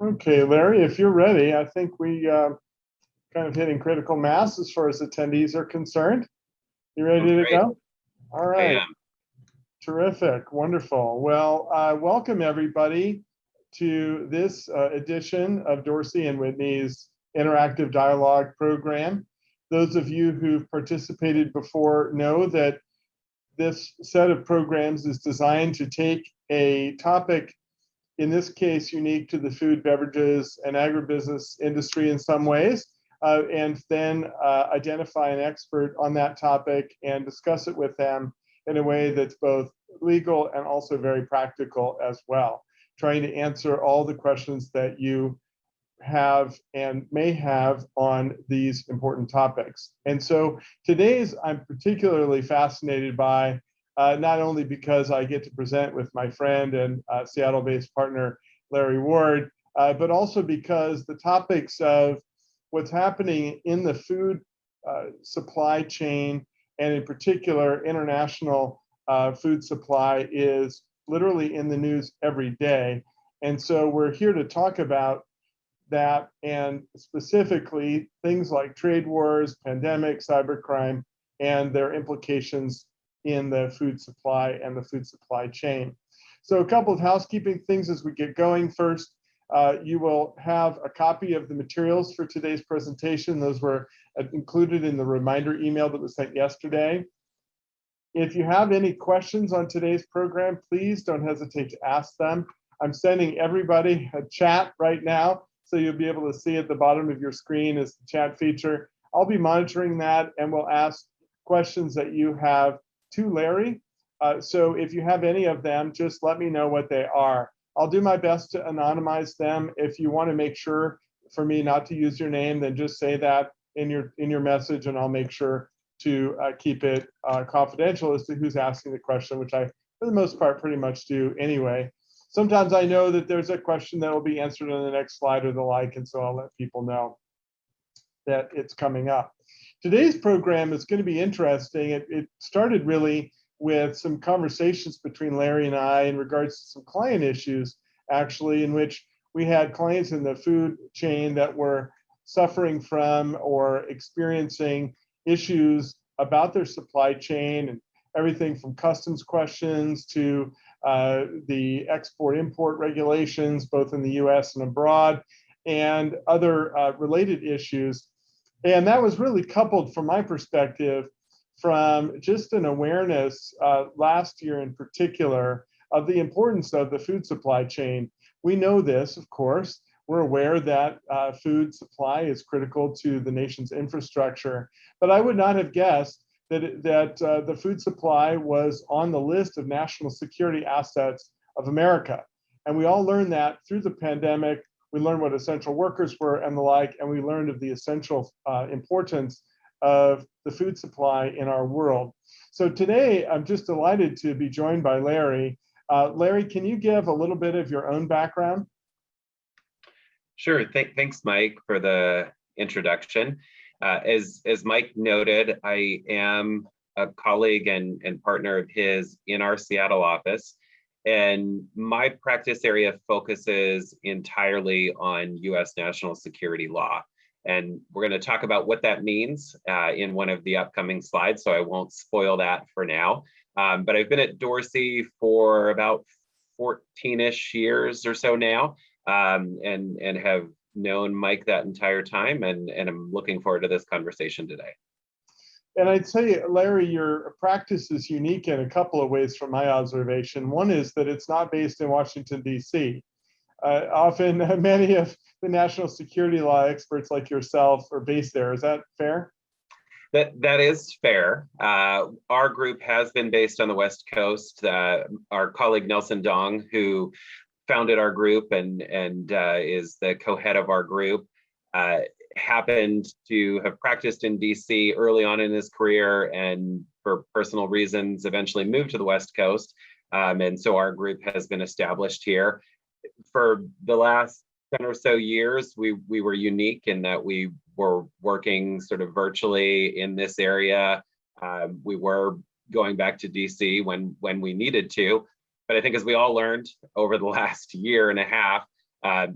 Okay, Larry, if you're ready, I think we kind of hitting critical mass as far as attendees are concerned. You ready Sounds to great. go? All I right, am. terrific, wonderful. Well, welcome everybody to this edition of Dorsey and Whitney's Interactive Dialogue program. Those of you who've participated before know that this set of programs is designed to take a topic, in this case, unique to the food, beverages, and agribusiness industry in some ways, and then identify an expert on that topic and discuss it with them in a way that's both legal and also very practical as well, trying to answer all the questions that you have and may have on these important topics. And so today's I'm particularly fascinated by, not only because I get to present with my friend and Seattle-based partner, Larry Ward, but also because the topics of what's happening in the food supply chain, and in particular, international food supply is literally in the news every day. And so we're here to talk about that, and specifically things like trade wars, pandemic, cybercrime, and their implications in the food supply and the food supply chain. So a couple of housekeeping things as we get going. First, you will have a copy of the materials for today's presentation. Those were included in the reminder email that was sent yesterday. If you have any questions on today's program, please don't hesitate to ask them. I'm sending everybody a chat right now, so you'll be able to see at the bottom of your screen is the chat feature. I'll be monitoring that, and we'll ask questions that you have to Larry. So if you have any of them, just let me know what they are. I'll do my best to anonymize them. If you want to make sure for me not to use your name, then just say that in your message, and I'll make sure to keep it confidential as to who's asking the question, which I, for the most part, pretty much do anyway. Sometimes I know that there's a question that will be answered on the next slide or the like, and so I'll let people know that it's coming up. Today's program is going to be interesting. It started really with some conversations between Larry and I in regards to some client issues, actually, in which we had clients in the food chain that were suffering from or experiencing issues about their supply chain, and everything from customs questions to the export-import regulations, both in the US and abroad, and other related issues. And that was really coupled, from my perspective, from just an awareness last year in particular of the importance of the food supply chain. We know this, of course. We're aware that food supply is critical to the nation's infrastructure, but I would not have guessed that the food supply was on the list of national security assets of America. And we all learned that through the pandemic. We learned what essential workers were and the like, and we learned of the essential importance of the food supply in our world. So today, I'm just delighted to be joined by Larry. Larry, can you give a little bit of your own background? Sure. Thanks, Mike, for the introduction. As Mike noted, I am a colleague and partner of his in our Seattle office, and my practice area focuses entirely on U.S. national security law. And we're going to talk about what that means in one of the upcoming slides, so I won't spoil that for now. But I've been at Dorsey for about 14-ish years or so now, and have known Mike that entire time, and I'm looking forward to this conversation today. And I'd say, Larry, your practice is unique in a couple of ways from my observation. One is that it's not based in Washington, D.C. Often, many of the national security law experts like yourself are based there. Is that fair? That is fair. Our group has been based on the West Coast. Our colleague Nelson Dong, who founded our group and is the co-head of our group, happened to have practiced in DC early on in his career, and for personal reasons eventually moved to the West Coast. And so our group has been established here. For the last 10 or so years, we were unique in that we were working sort of virtually in this area. We were going back to DC when we needed to. But I think as we all learned over the last year and a half,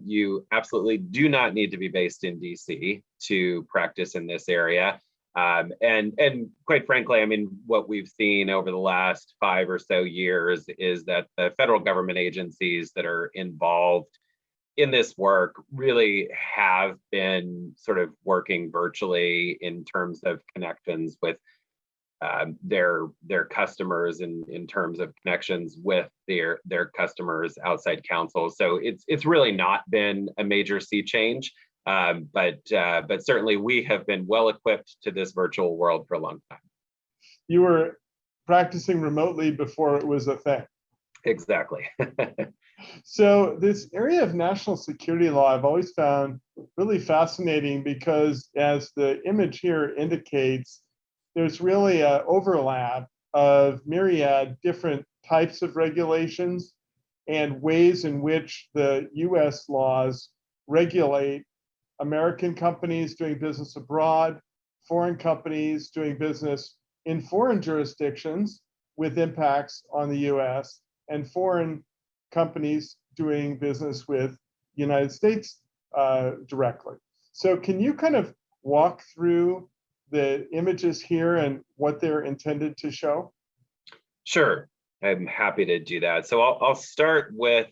You absolutely do not need to be based in DC to practice in this area. And quite frankly, I mean, what we've seen over the last 5 or so years is that the federal government agencies that are involved in this work really have been sort of working virtually in terms of connections with their customers and in terms of connections with their customers outside counsel. So it's really not been a major sea change, but certainly we have been well equipped to this virtual world for a long time. You were practicing remotely before it was a thing. Exactly. So this area of national security law I've always found really fascinating because, as the image here indicates, there's really an overlap of myriad different types of regulations and ways in which the US laws regulate American companies doing business abroad, foreign companies doing business in foreign jurisdictions with impacts on the US, and foreign companies doing business with United States directly. So can you kind of walk through the images here and what they're intended to show? Sure, I'm happy to do that. So I'll start with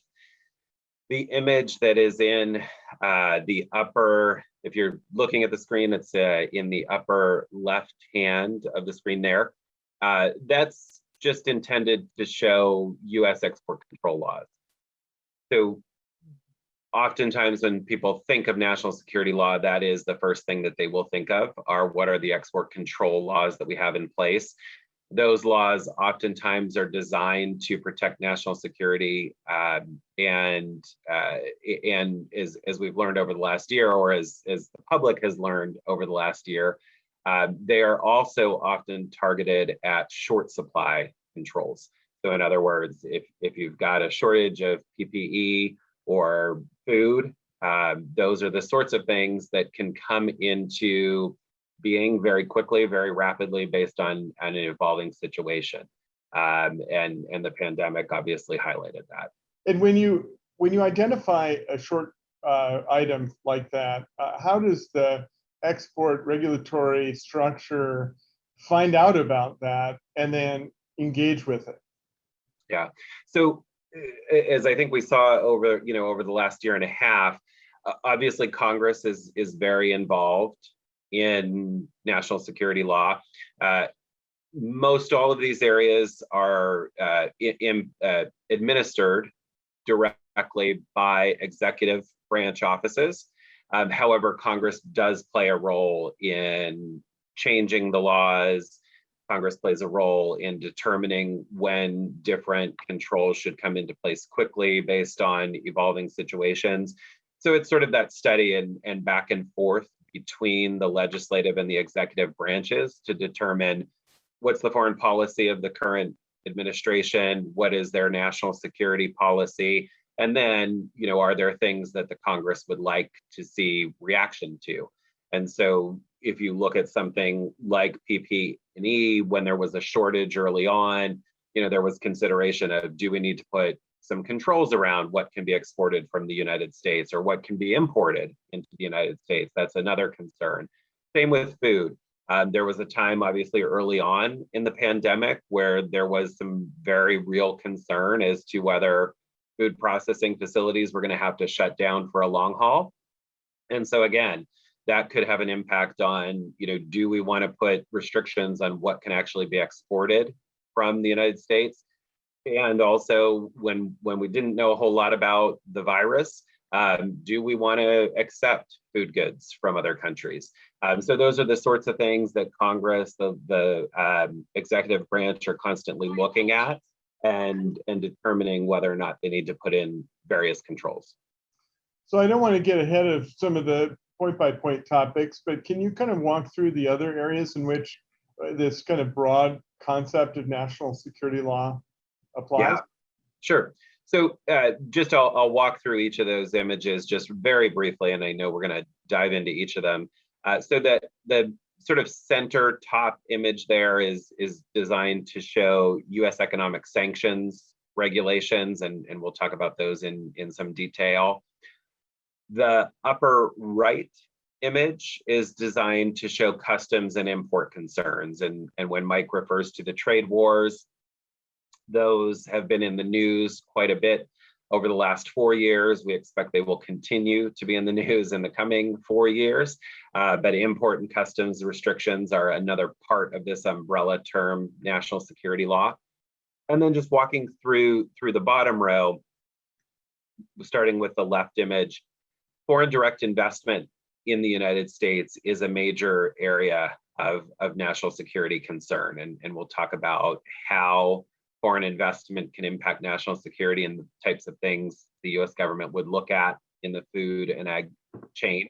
the image that is in the upper, if you're looking at the screen, it's in the upper left hand of the screen there. That's just intended to show US export control laws. So oftentimes when people think of national security law, that is the first thing that they will think of are what are the export control laws that we have in place. Those laws oftentimes are designed to protect national security, and as we've learned over the last year, or as the public has learned over the last year, they are also often targeted at short supply controls. So in other words, if you've got a shortage of PPE or food, those are the sorts of things that can come into being very quickly, very rapidly based on an evolving situation. And the pandemic obviously highlighted that. And when you identify a short item like that, how does the export regulatory structure find out about that and then engage with it? Yeah. So as I think we saw over the last year and a half, obviously Congress is very involved in national security law. Most all of these areas are administered directly by executive branch offices. However, Congress does play a role in changing the laws. Congress plays a role in determining when different controls should come into place quickly based on evolving situations. So it's sort of that study and back and forth between the legislative and the executive branches to determine what's the foreign policy of the current administration, what is their national security policy, and then, are there things that the Congress would like to see reaction to? And so if you look at something like PPE, when there was a shortage early on, there was consideration of, do we need to put some controls around what can be exported from the United States or what can be imported into the United States? That's another concern. Same with food. There was a time, obviously, early on in the pandemic where there was some very real concern as to whether food processing facilities were going to have to shut down for a long haul. And so again, that could have an impact on, do we want to put restrictions on what can actually be exported from the United States? And also, when we didn't know a whole lot about the virus, do we want to accept food goods from other countries? So those are the sorts of things that Congress, the executive branch, are constantly looking at and determining whether or not they need to put in various controls. So I don't want to get ahead of some of the point-by-point topics, but can you kind of walk through the other areas in which this kind of broad concept of national security law applies? Yeah, sure. So I'll walk through each of those images just very briefly, and I know we're going to dive into each of them. So that the sort of center top image there is designed to show U.S. economic sanctions regulations, and we'll talk about those in some detail. The upper right image is designed to show customs and import concerns. And when Mike refers to the trade wars, those have been in the news quite a bit over the last 4 years. We expect they will continue to be in the news in the coming 4 years. But import and customs restrictions are another part of this umbrella term, national security law. And then just walking through the bottom row, starting with the left image, foreign direct investment in the United States is a major area of national security concern. And we'll talk about how foreign investment can impact national security and the types of things the US government would look at in the food and ag chain.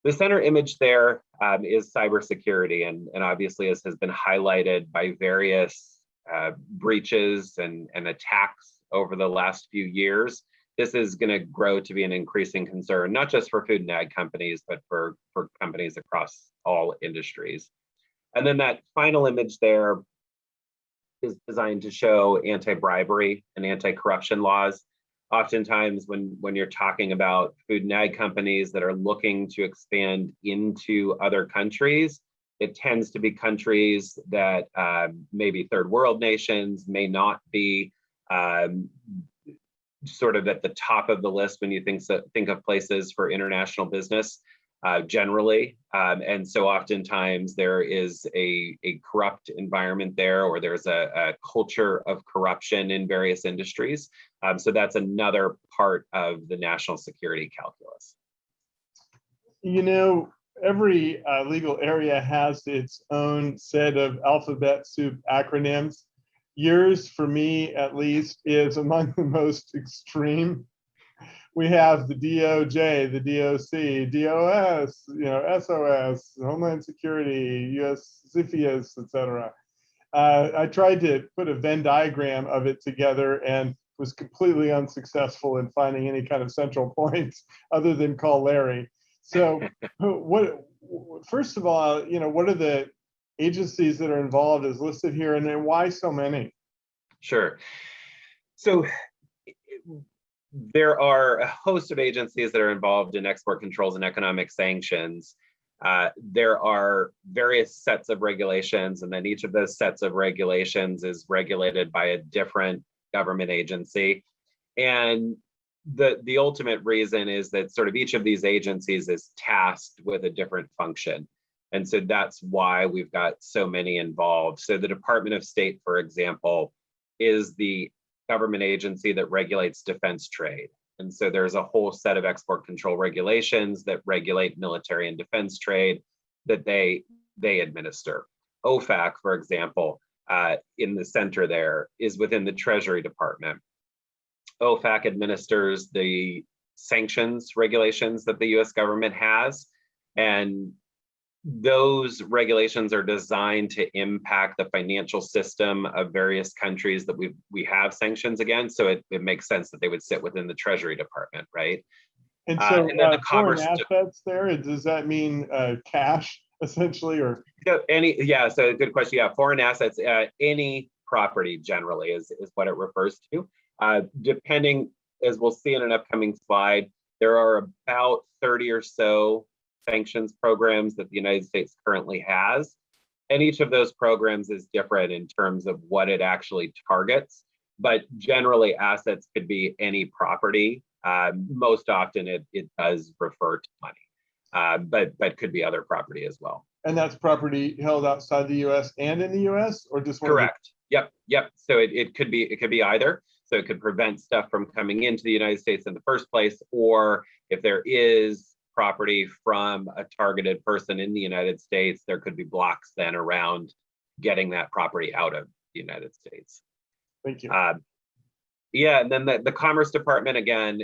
The center image there is cybersecurity, and obviously, as has been highlighted by various breaches and attacks over the last few years, this is going to grow to be an increasing concern, not just for food and ag companies, but for companies across all industries. And then that final image there is designed to show anti-bribery and anti-corruption laws. Oftentimes, when you're talking about food and ag companies that are looking to expand into other countries, it tends to be countries that maybe third world nations, may not be sort of at the top of the list when you think of places for international business generally. And so oftentimes there is a corrupt environment there, or there's a culture of corruption in various industries. So that's another part of the national security calculus. You know, every legal area has its own set of alphabet soup acronyms. Yours, for me at least, is among the most extreme. We have the DOJ, the DOC, DOS, SOS, Homeland Security, US CFIUS, etc. I tried to put a Venn diagram of it together and was completely unsuccessful in finding any kind of central points other than call Larry. So, first of all, what are the agencies that are involved as listed here, and then why so many? Sure. So there are a host of agencies that are involved in export controls and economic sanctions. There are various sets of regulations, and then each of those sets of regulations is regulated by a different government agency. And the ultimate reason is that sort of each of these agencies is tasked with a different function. And so that's why we've got so many involved. So the Department of State, for example, is the government agency that regulates defense trade. And so there's a whole set of export control regulations that regulate military and defense trade that they administer. OFAC, for example, in the center there, is within the Treasury Department. OFAC administers the sanctions regulations that the US government has, and those regulations are designed to impact the financial system of various countries that we have sanctions against. So it makes sense that they would sit within the Treasury Department, right? And so and then the foreign assets there, does that mean cash essentially, or? So good question. Yeah, foreign assets, any property generally is what it refers to. Depending, as we'll see in an upcoming slide, there are about 30 or so sanctions programs that the United States currently has. And each of those programs is different in terms of what it actually targets. But generally, assets could be any property. Most often, it does refer to money, but could be other property as well. And that's property held outside the U.S. and in the U.S., or just one? Correct. Yep. So it could be either. So it could prevent stuff from coming into the United States in the first place, or if there is property from a targeted person in the United States, there could be blocks then around getting that property out of the United States. Thank you. And then the Commerce Department, again,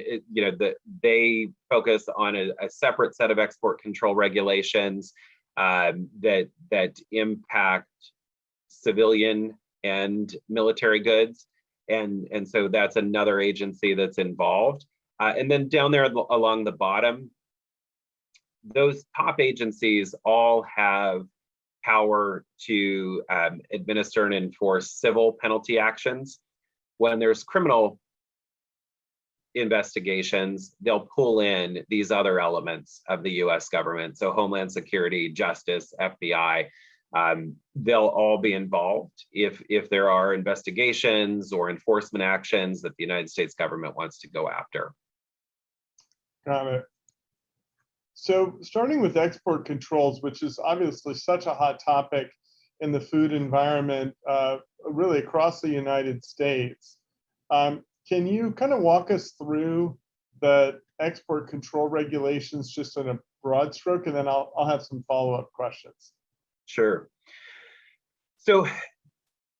they focus on a separate set of export control regulations that impact civilian and military goods. And so that's another agency that's involved. And then down there along the bottom, those top agencies all have power to administer and enforce civil penalty actions. When there's criminal investigations, they'll pull in these other elements of the US government. So Homeland Security, Justice, FBI, they'll all be involved if there are investigations or enforcement actions that the United States government wants to go after. Got it. So starting with export controls, which is obviously such a hot topic in the food environment, really across the United States. Can you kind of walk us through the export control regulations just in a broad stroke, and then I'll have some follow-up questions. Sure. So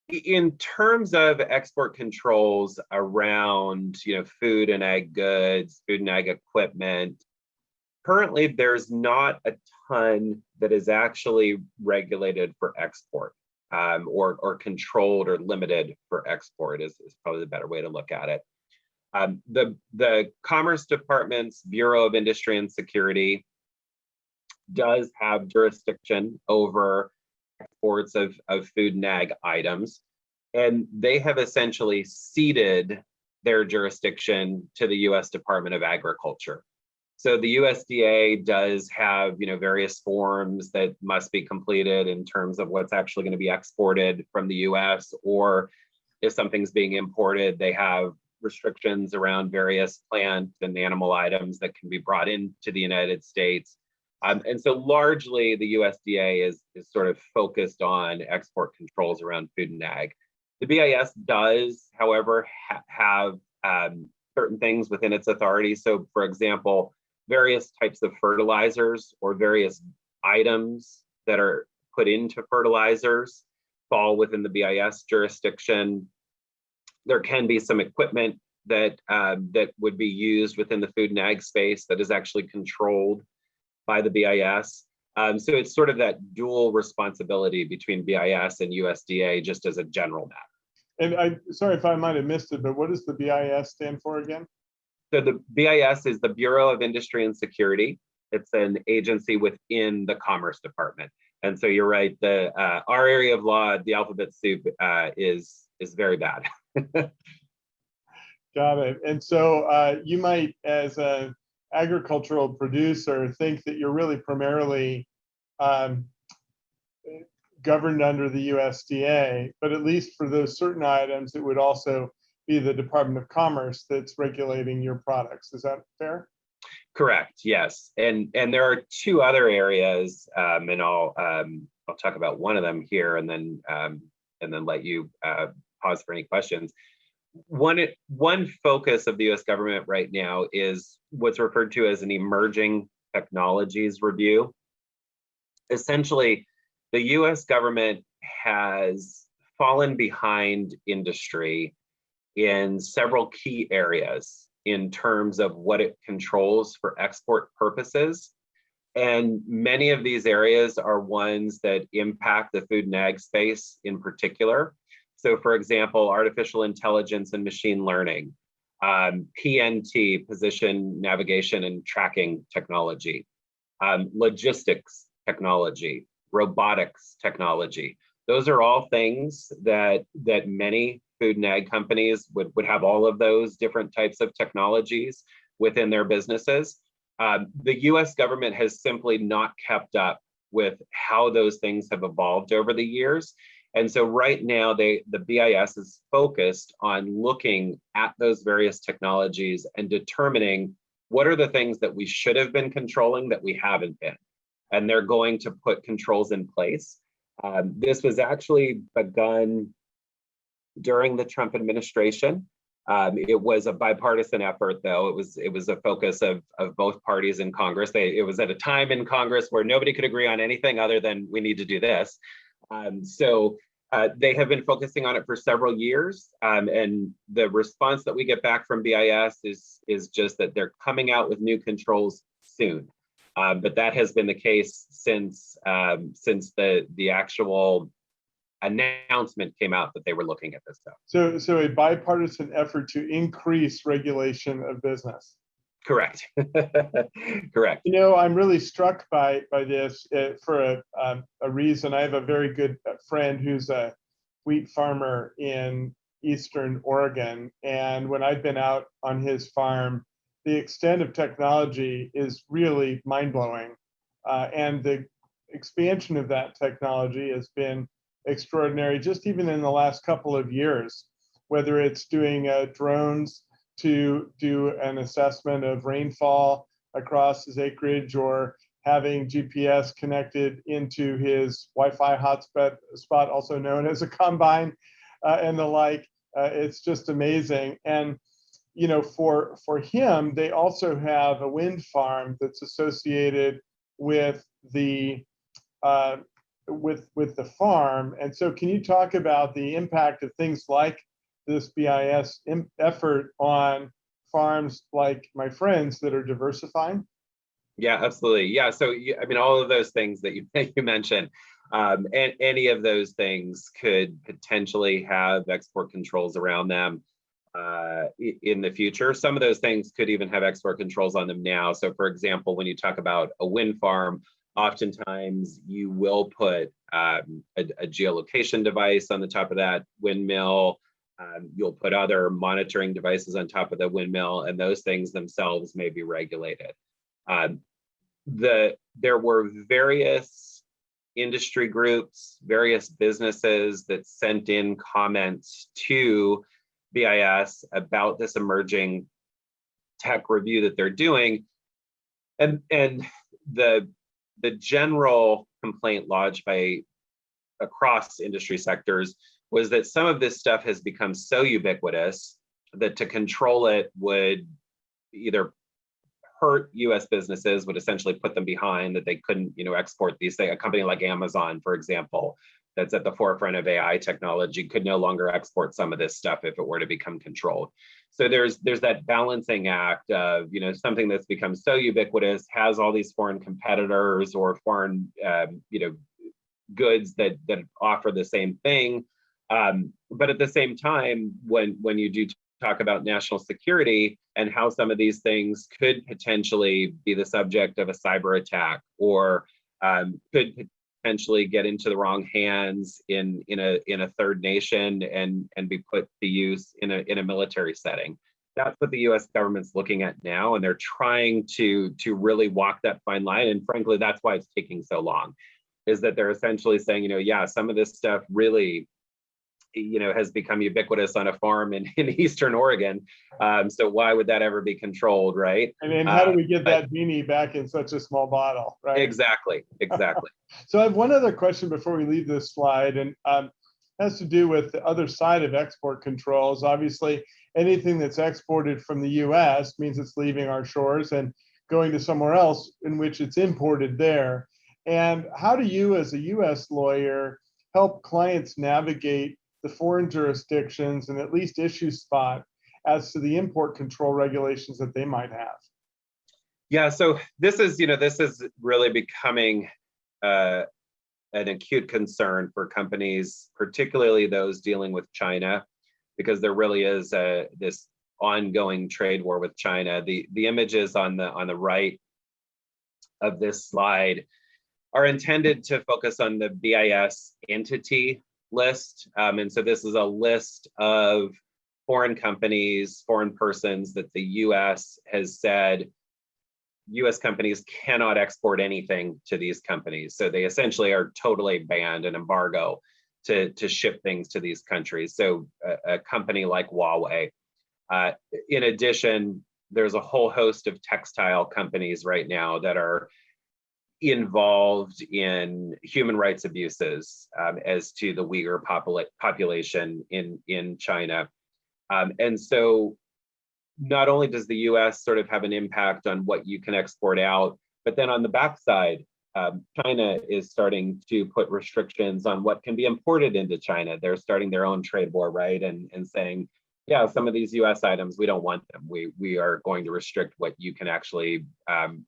in terms of export controls around, food and ag goods, food and ag equipment, currently there's not a ton that is actually regulated for export, or controlled or limited for export is probably the better way to look at it. The Commerce Department's Bureau of Industry and Security does have jurisdiction over exports of food and ag items, and they have essentially ceded their jurisdiction to the U.S. Department of Agriculture. So the USDA does have, various forms that must be completed in terms of what's actually going to be exported from the US, or if something's being imported, they have restrictions around various plant and animal items that can be brought into the United States. And so largely the USDA is sort of focused on export controls around food and ag. The BIS does, however, have certain things within its authority. So for example, various types of fertilizers or various items that are put into fertilizers fall within the BIS jurisdiction. There can be some equipment that would be used within the food and ag space that is actually controlled by the BIS. So it's sort of that dual responsibility between BIS and USDA, just as a general matter. And sorry if I might have missed it, but what does the BIS stand for again? So the BIS is the Bureau of Industry and Security. It's an agency within the Commerce Department. And so you're right, our area of law, the alphabet soup, is very bad. Got it. And so you might, as an agricultural producer, think that you're really primarily governed under the USDA, but at least for those certain items, it would also be the Department of Commerce that's regulating your products. Is that fair? Correct. Yes, and there are two other areas, and I'll talk about one of them here, and then let you pause for any questions. One focus of the U.S. government right now is what's referred to as an emerging technologies review. Essentially, the U.S. government has fallen behind industry in several key areas in terms of what it controls for export purposes. And many of these areas are ones that impact the food and ag space in particular. So for example, artificial intelligence and machine learning, PNT, position, navigation, and tracking technology, logistics technology, robotics technology. Those are all things that many food and ag companies would have all of those different types of technologies within their businesses. The US government has simply not kept up with how those things have evolved over the years. And so right now, the BIS is focused on looking at those various technologies and determining what are the things that we should have been controlling that we haven't been. And they're going to put controls in place. This was actually begun during the Trump administration. It was a bipartisan effort, though. It was a focus of both parties in Congress. It was at a time in Congress where nobody could agree on anything other than we need to do this. So they have been focusing on it for several years. And the response that we get back from BIS is just that they're coming out with new controls soon. But that has been the case since the actual announcement came out that they were looking at this stuff. So a bipartisan effort to increase regulation of business. Correct. Correct. I'm really struck by this for a reason. I have a very good friend who's a wheat farmer in Eastern Oregon. And when I've been out on his farm, the extent of technology is really mind-blowing. And the expansion of that technology has been extraordinary, just even in the last couple of years, whether it's doing drones to do an assessment of rainfall across his acreage, or having GPS connected into his Wi-Fi hotspot, also known as a combine, and the like. It's just amazing. And you know, for him, they also have a wind farm that's associated with the with the farm. And so, can you talk about the impact of things like this BIS effort on farms like my friends that are diversifying? Yeah, absolutely. Yeah. So, I mean, all of those things that you that you mentioned, and any of those things could potentially have export controls around them in the future. Some of those things could even have export controls on them now. So, for example, when you talk about a wind farm, oftentimes you will put a geolocation device on the top of that windmill. You'll put other monitoring devices on top of the windmill, and those things themselves may be regulated. There were various industry groups, various businesses that sent in comments to BIS about this emerging tech review that they're doing, and the general complaint lodged by across industry sectors was that some of this stuff has become so ubiquitous that to control it would either hurt U.S. businesses, would essentially put them behind, that they couldn't, export these things. A company like Amazon, for example, that's at the forefront of AI technology, could no longer export some of this stuff if it were to become controlled. So there's that balancing act of, something that's become so ubiquitous, has all these foreign competitors or foreign, goods that offer the same thing. But at the same time, when you do talk about national security and how some of these things could potentially be the subject of a cyber attack, or could potentially get into the wrong hands in a third nation and be put to use in a military setting. That's what the U.S. government's looking at now, and they're trying to really walk that fine line. And frankly, that's why it's taking so long, is that they're essentially saying, some of this stuff really has become ubiquitous on a farm in Eastern Oregon. So why would that ever be controlled, right? And how do we get that beanie back in such a small bottle, right? Exactly. So I have one other question before we leave this slide, and has to do with the other side of export controls. Obviously, anything that's exported from the U.S. means it's leaving our shores and going to somewhere else in which it's imported there. And how do you, as a U.S. lawyer, help clients navigate the foreign jurisdictions and at least issue spot as to the import control regulations that they might have? Yeah, so this is really becoming an acute concern for companies, particularly those dealing with China, because there really is this ongoing trade war with China. The images on the right of this slide are intended to focus on the BIS entity list. And so this is a list of foreign companies, foreign persons that the US has said US companies cannot export anything to these companies. So they essentially are totally banned, an embargo to ship things to these countries. So a company like Huawei. In addition, there's a whole host of textile companies right now that are involved in human rights abuses as to the Uyghur population in China. And so not only does the US sort of have an impact on what you can export out, but then on the backside, China is starting to put restrictions on what can be imported into China. They're starting their own trade war, right? And saying, yeah, some of these US items, we don't want them. We are going to restrict what you can actually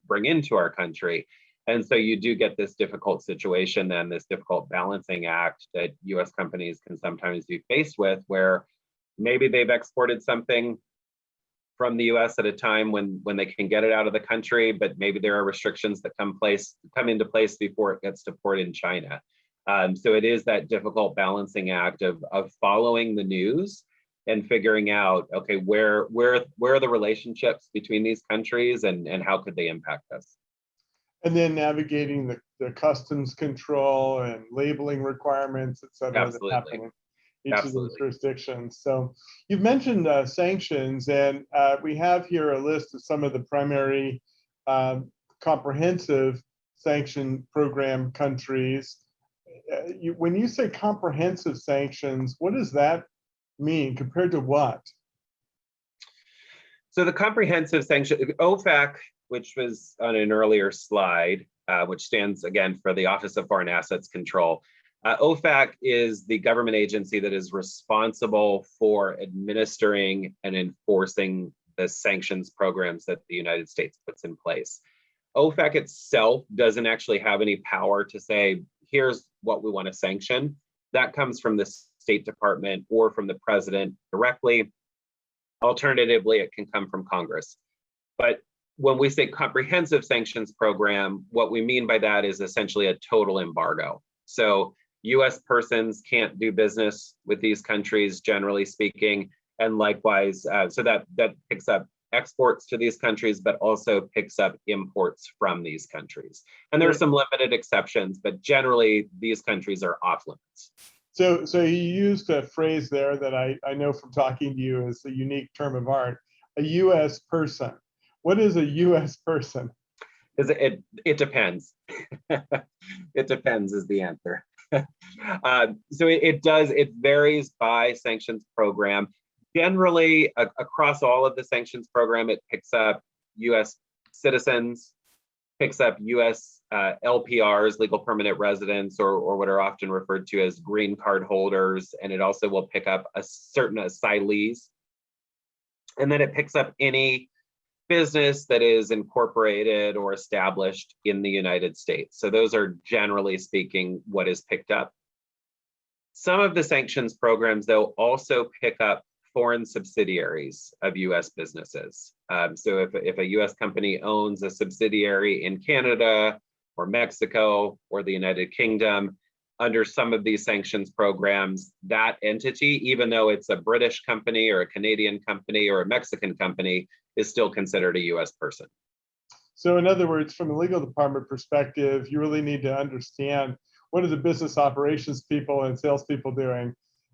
bring into our country. And so you do get this difficult situation, then this difficult balancing act that US companies can sometimes be faced with, where maybe they've exported something from the US at a time when they can get it out of the country, but maybe there are restrictions that come into place before it gets to port in China. So it is that difficult balancing act of following the news and figuring out, okay, where are the relationships between these countries, and how could they impact us? And then navigating the customs control and labeling requirements, et cetera, that happen in each of those jurisdictions. So you've mentioned sanctions, and we have here a list of some of the primary comprehensive sanction program countries. When you say comprehensive sanctions, what does that mean compared to what? So the comprehensive sanction, OFAC, which was on an earlier slide, which stands again for the Office of Foreign Assets Control. OFAC is the government agency that is responsible for administering and enforcing the sanctions programs that the United States puts in place. OFAC itself doesn't actually have any power to say, here's what we want to sanction. That comes from the State Department or from the president directly. Alternatively, it can come from Congress. But when we say comprehensive sanctions program, what we mean by that is essentially a total embargo. So US persons can't do business with these countries, generally speaking, and likewise, so that picks up exports to these countries, but also picks up imports from these countries. And there are some limited exceptions, but generally these countries are off limits. So you used a phrase there that I know from talking to you is a unique term of art, a US person. What is a US person? It depends. It depends is the answer. So it varies by sanctions program. Generally, across all of the sanctions program, it picks up US citizens, picks up US LPRs, legal permanent residents, or what are often referred to as green card holders, and it also will pick up a certain asylees. And then it picks up any business that is incorporated or established in the United States. So those are generally speaking what is picked up. Some of the sanctions programs, though, also pick up foreign subsidiaries of US businesses. So if a US company owns a subsidiary in Canada or Mexico or the United Kingdom, under some of these sanctions programs, that entity, even though it's a British company or a Canadian company or a Mexican company, is still considered a US person. So in other words, from a legal department perspective, you really need to understand what are the business operations people and salespeople doing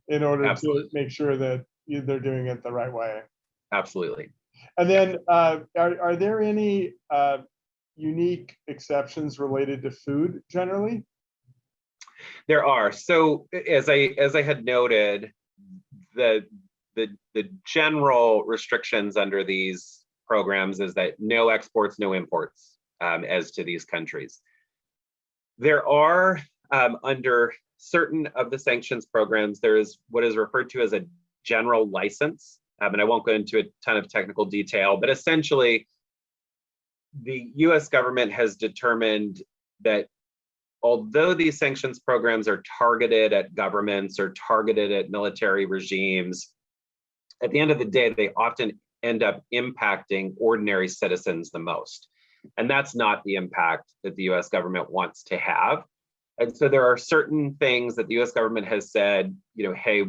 in order to make sure that they're doing it the right way. Absolutely. And then are there any unique exceptions related to food generally? There are. So as I had noted, the general restrictions under these programs is that no exports, no imports as to these countries. There are under certain of the sanctions programs, there is what is referred to as a general license. And I won't go into a ton of technical detail, but essentially the US government has determined that although these sanctions programs are targeted at governments or targeted at military regimes, at the end of the day, they often end up impacting ordinary citizens the most. And that's not the impact that the US government wants to have. And so there are certain things that the US government has said, hey,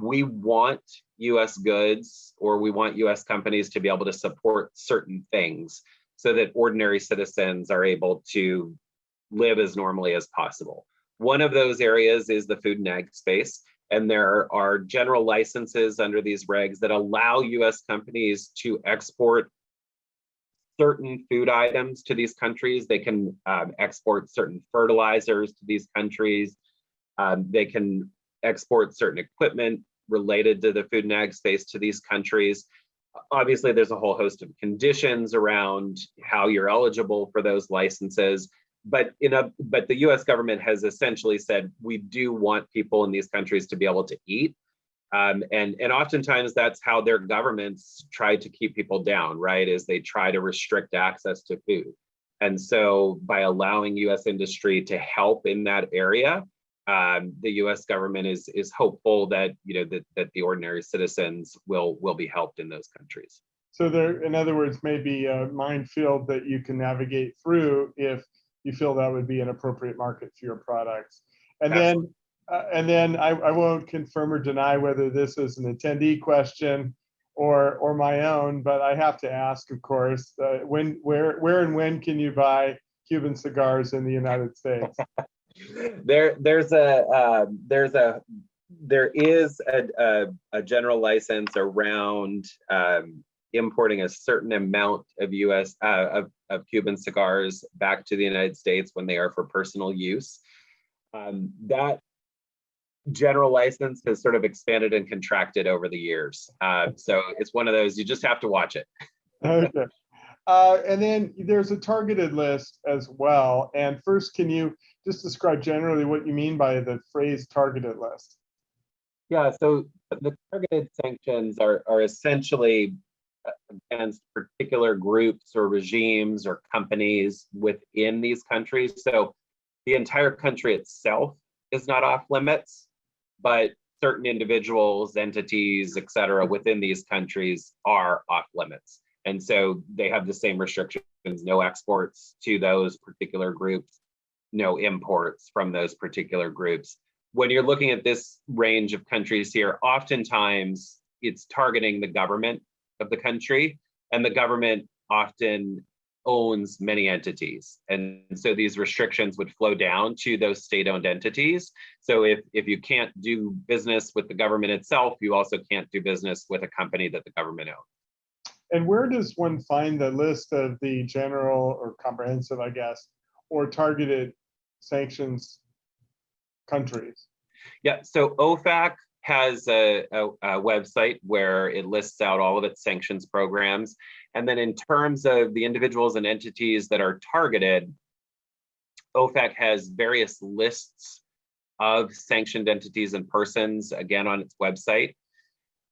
we want US goods or we want US companies to be able to support certain things so that ordinary citizens are able to live as normally as possible. One of those areas is the food and ag space. And there are general licenses under these regs that allow US companies to export certain food items to these countries. They can export certain fertilizers to these countries. They can export certain equipment related to the food and ag space to these countries. Obviously, there's a whole host of conditions around how you're eligible for those licenses. But the US government has essentially said, we do want people in these countries to be able to eat. And oftentimes that's how their governments try to keep people down, right? Is they try to restrict access to food. And so by allowing US industry to help in that area, the US government is hopeful that that the ordinary citizens will be helped in those countries. So there, in other words, maybe a minefield that you can navigate through if you feel that would be an appropriate market for your products. And Absolutely. And then I won't confirm or deny whether this is an attendee question or my own, but I have to ask, of course, where and when can you buy Cuban cigars in the United States? There is a general license around importing a certain amount of of Cuban cigars back to the United States when they are for personal use. That general license has sort of expanded and contracted over the years. So it's one of those, you just have to watch it. Okay. And then there's a targeted list as well. And first, can you just describe generally what you mean by the phrase targeted list? Yeah, so the targeted sanctions are essentially against particular groups or regimes or companies within these countries. So the entire country itself is not off limits, but certain individuals, entities, et cetera, within these countries are off limits. And so they have the same restrictions, no exports to those particular groups, no imports from those particular groups. When you're looking at this range of countries here, oftentimes it's targeting the government of the country, and the government often owns many entities. And so these restrictions would flow down to those state-owned entities. So if you can't do business with the government itself, you also can't do business with a company that the government owns. And where does one find the list of the general or comprehensive, I guess, or targeted sanctions countries? Yeah, so OFAC has a website where it lists out all of its sanctions programs. And then in terms of the individuals and entities that are targeted, OFAC has various lists of sanctioned entities and persons, again, on its website.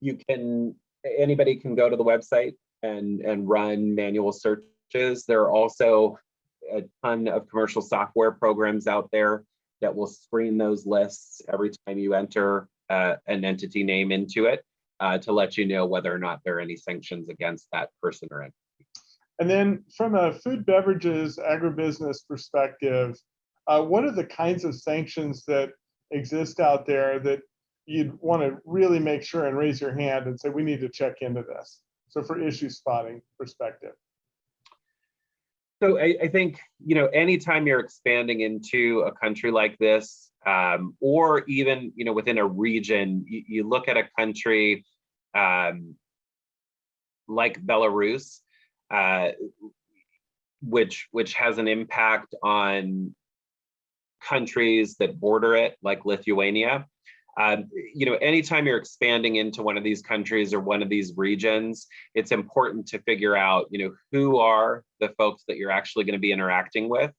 Anybody can go to the website and run manual searches. There are also a ton of commercial software programs out there that will screen those lists every time you enter an entity name into it to let you know whether or not there are any sanctions against that person or entity. And then from a food, beverages, agribusiness perspective, what are the kinds of sanctions that exist out there that you'd want to really make sure and raise your hand and say, we need to check into this? So for issue spotting perspective. So I think, anytime you're expanding into a country like this, or even, within a region, you look at a country like Belarus, which has an impact on countries that border it, like Lithuania. Anytime you're expanding into one of these countries or one of these regions, it's important to figure out, who are the folks that you're actually going to be interacting with.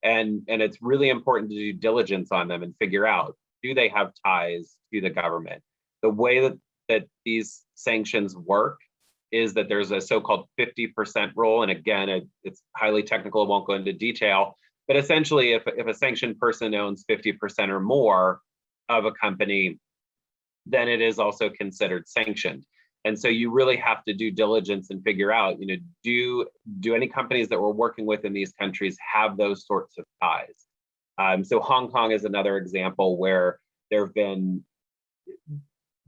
And it's really important to do diligence on them and figure out, do they have ties to the government? The way that these sanctions work is that there's a so-called 50% rule. And again, it's highly technical, it won't go into detail. But essentially, if a sanctioned person owns 50% or more of a company, then it is also considered sanctioned. And so you really have to do diligence and figure out, do any companies that we're working with in these countries have those sorts of ties? So Hong Kong is another example where there have been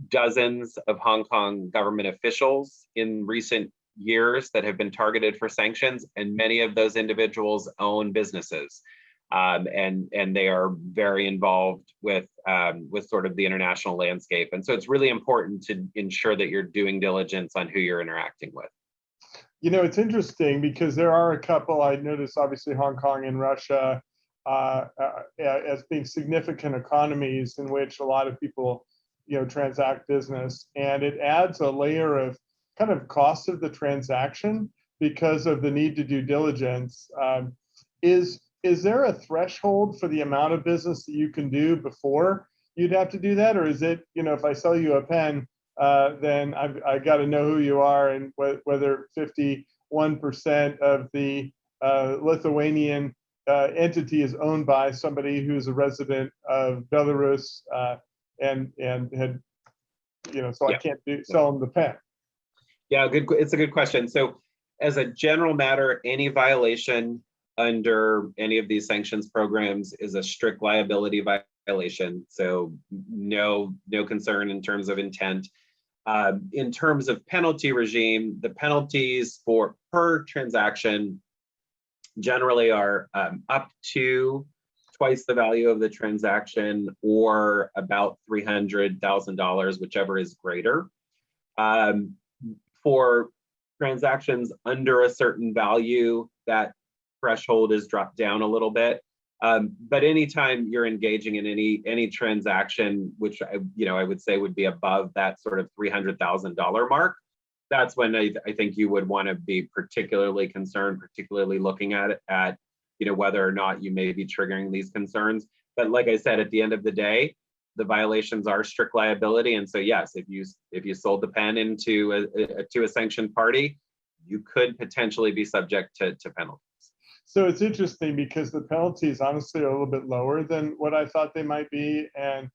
dozens of Hong Kong government officials in recent years that have been targeted for sanctions, and many of those individuals own businesses. And they are very involved with sort of the international landscape. And so it's really important to ensure that you're doing diligence on who you're interacting with. It's interesting because there are a couple, I noticed obviously Hong Kong and Russia as being significant economies in which a lot of people, transact business. And it adds a layer of kind of cost of the transaction because of the need to do diligence. Is there a threshold for the amount of business that you can do before you'd have to do that? Or is it, if I sell you a pen, then I got to know who you are and whether 51% of the Lithuanian entity is owned by somebody who's a resident of Belarus and had, so I can't sell them the pen. Yeah, it's a good question. So as a general matter, any violation under any of these sanctions programs is a strict liability violation. So no concern in terms of intent. In terms of penalty regime, the penalties for per transaction generally are up to twice the value of the transaction or about $300,000, whichever is greater. For transactions under a certain value, that threshold is dropped down a little bit. But anytime you're engaging in any transaction, which I would say would be above that sort of $300,000 mark, that's when I think you would want to be particularly concerned, particularly looking at whether or not you may be triggering these concerns. But like I said, at the end of the day, the violations are strict liability, and so yes, if you sold the pen into a sanctioned party, you could potentially be subject to penalties. So it's interesting because the penalties honestly are a little bit lower than what I thought they might be. And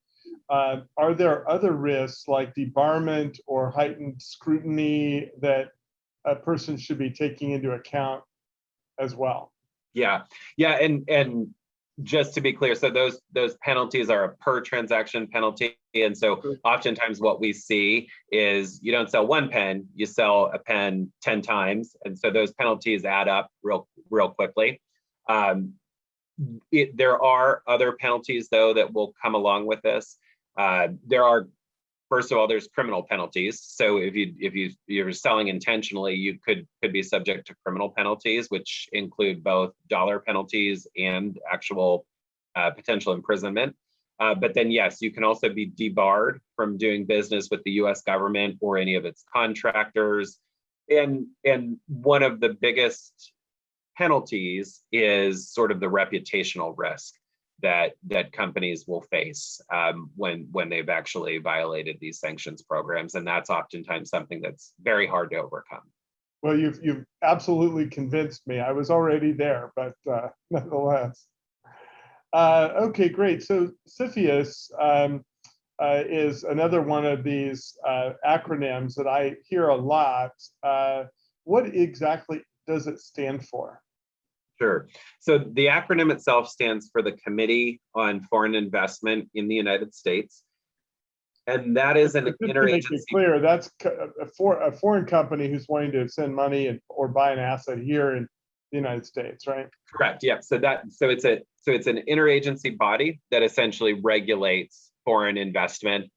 are there other risks like debarment or heightened scrutiny that a person should be taking into account as well? Yeah, and just to be clear, so those penalties are a per transaction penalty, and so oftentimes what we see is you don't sell one pen, you sell a pen 10 times, and so those penalties add up real quickly. There are other penalties though that will come along with this. First of all, there's criminal penalties. So if you're selling intentionally, you could be subject to criminal penalties, which include both dollar penalties and actual potential imprisonment. But then, yes, you can also be debarred from doing business with the U.S. government or any of its contractors. And one of the biggest penalties is sort of the reputational risk that companies will face when they've actually violated these sanctions programs, and that's oftentimes something that's very hard to overcome. Well, you've absolutely convinced me. I was already there, but nonetheless. Okay, great. So CFIUS is another one of these acronyms that I hear a lot. What exactly does it stand for? Sure. So the acronym itself stands for the Committee on Foreign Investment in the United States. And that is an interagency. Make it clear, that's a foreign company who's wanting to send money or buy an asset here in the United States, right? Correct. Yeah. So it's an interagency body that essentially regulates foreign investment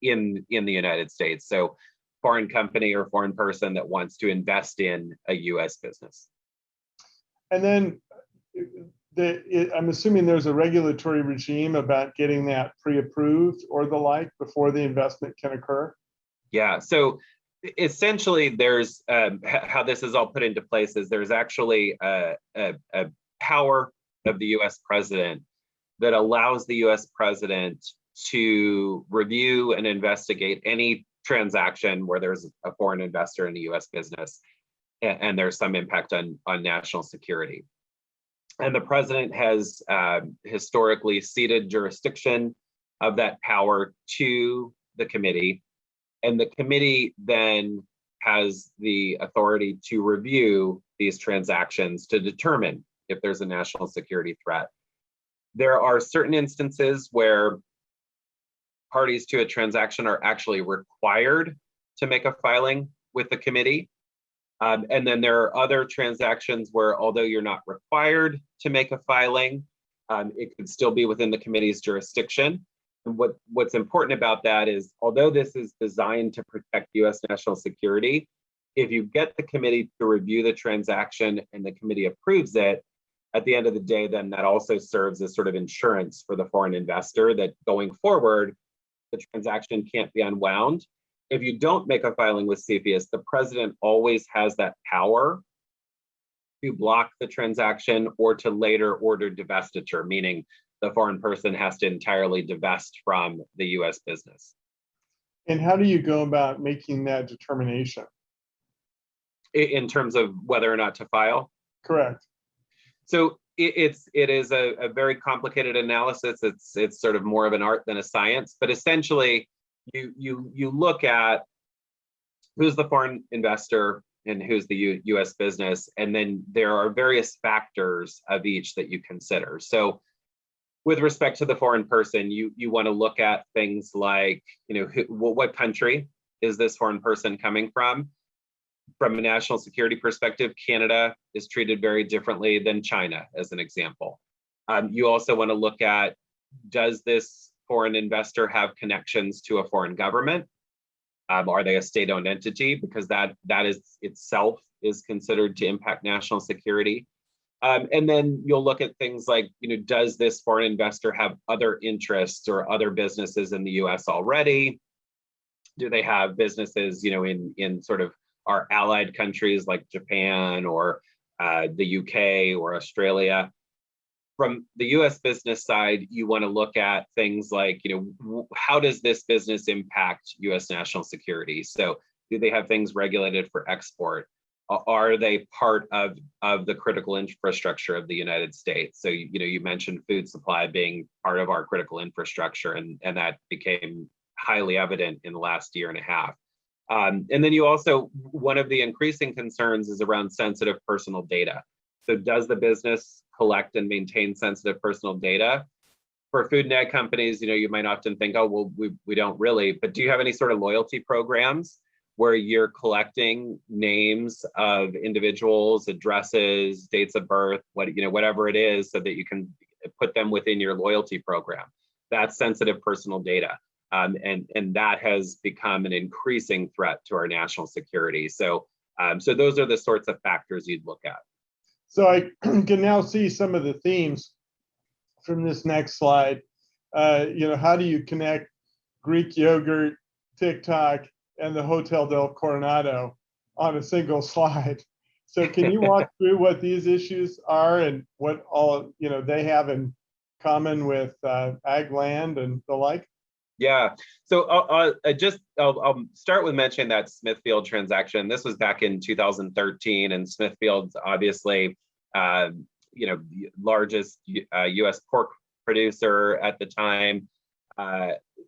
in the United States. So foreign company or foreign person that wants to invest in a U.S. business. And then I'm assuming there's a regulatory regime about getting that pre-approved or the like before the investment can occur? Yeah, so essentially there's how this is all put into place is there's actually a power of the US president that allows the US president to review and investigate any transaction where there's a foreign investor in a US business and there's some impact on national security. And the president has historically ceded jurisdiction of that power to the committee. And the committee then has the authority to review these transactions to determine if there's a national security threat. There are certain instances where parties to a transaction are actually required to make a filing with the committee. And then there are other transactions where, although you're not required to make a filing, it could still be within the committee's jurisdiction. And what's important about that is, although this is designed to protect US national security, if you get the committee to review the transaction and the committee approves it, at the end of the day, then that also serves as sort of insurance for the foreign investor that going forward, the transaction can't be unwound. If you don't make a filing with CFIUS, the president always has that power to block the transaction or to later order divestiture, meaning the foreign person has to entirely divest from the US business. And how do you go about making that determination? In terms of whether or not to file? Correct. So it is a very complicated analysis. It's sort of more of an art than a science, but essentially you look at who's the foreign investor and who's the US business, and then there are various factors of each that you consider. So with respect to the foreign person, you want to look at things like, what country is this foreign person coming from? From a national security perspective, Canada is treated very differently than China, as an example. You also want to look at, does this foreign investor have connections to a foreign government? Are they a state-owned entity? Because that is itself is considered to impact national security. And then you'll look at things like, does this foreign investor have other interests or other businesses in the US already? Do they have businesses, in sort of our allied countries like Japan or the UK or Australia? From the US business side, you want to look at things like, how does this business impact US national security? So do they have things regulated for export? Are they part of the critical infrastructure of the United States? So, you mentioned food supply being part of our critical infrastructure, and that became highly evident in the last year and a half. And then one of the increasing concerns is around sensitive personal data. So does the business collect and maintain sensitive personal data? For food and ag companies, you might often think, oh, well, we don't really, but do you have any sort of loyalty programs where you're collecting names of individuals, addresses, dates of birth, whatever it is, so that you can put them within your loyalty program? That's sensitive personal data. And that has become an increasing threat to our national security. So those are the sorts of factors you'd look at. So I can now see some of the themes from this next slide. How do you connect Greek yogurt, TikTok, and the Hotel del Coronado on a single slide? So can you walk through what these issues are and what all they have in common with ag land and the like? Yeah, so I'll start with mentioning that Smithfield transaction. This was back in 2013, and Smithfield's obviously, largest U.S. pork producer at the time.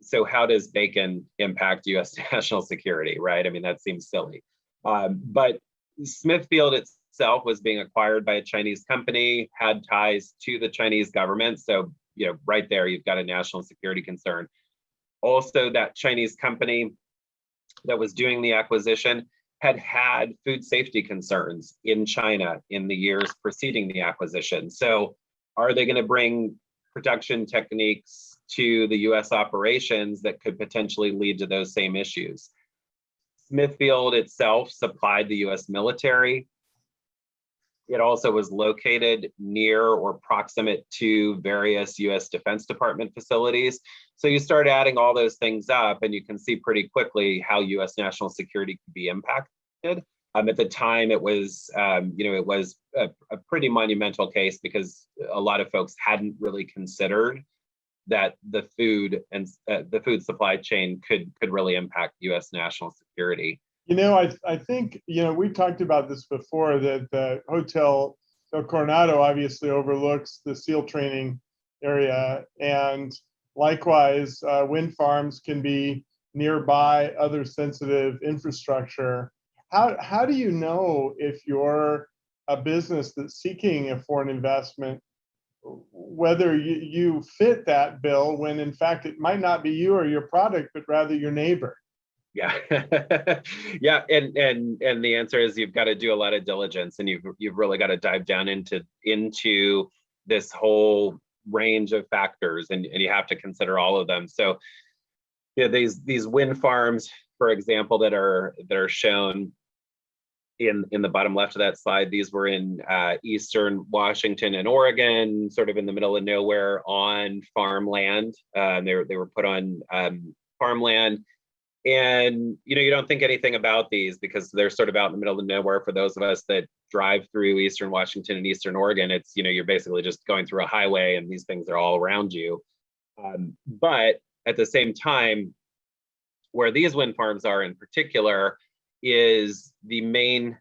So how does bacon impact U.S. national security, right? I mean, that seems silly. But Smithfield itself was being acquired by a Chinese company, had ties to the Chinese government. So, right there, you've got a national security concern. Also, that Chinese company that was doing the acquisition had food safety concerns in China in the years preceding the acquisition. So are they going to bring production techniques to the US operations that could potentially lead to those same issues? Smithfield itself supplied the US military. It also was located near or proximate to various US Defense Department facilities. So you start adding all those things up, and you can see pretty quickly how US national security could be impacted. At the time, it was a pretty monumental case because a lot of folks hadn't really considered that the food supply chain could really impact US national security. I think, we've talked about this before, that the Hotel del Coronado obviously overlooks the SEAL training area. And likewise, wind farms can be nearby other sensitive infrastructure. How do you know if you're a business that's seeking a foreign investment, whether you fit that bill, when in fact it might not be you or your product, but rather your neighbor? Yeah, yeah, and the answer is you've got to do a lot of diligence, and you've really got to dive down into this whole range of factors, and you have to consider all of them. So, these wind farms, for example, that are shown in the bottom left of that slide, these were in eastern Washington and Oregon, sort of in the middle of nowhere on farmland. They were put on farmland. And, you don't think anything about these because they're sort of out in the middle of nowhere. For those of us that drive through Eastern Washington and Eastern Oregon, it's, you're basically just going through a highway and these things are all around you. But at the same time, where these wind farms are in particular is the main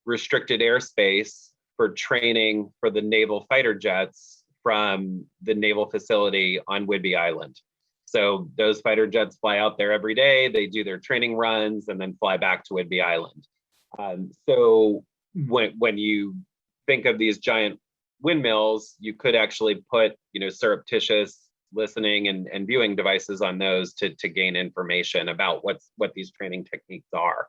restricted airspace for training for the naval fighter jets from the naval facility on Whidbey Island. So those fighter jets fly out there every day, they do their training runs and then fly back to Whidbey Island. So when you think of these giant windmills, you could actually put, surreptitious listening and viewing devices on those to gain information about what these training techniques are.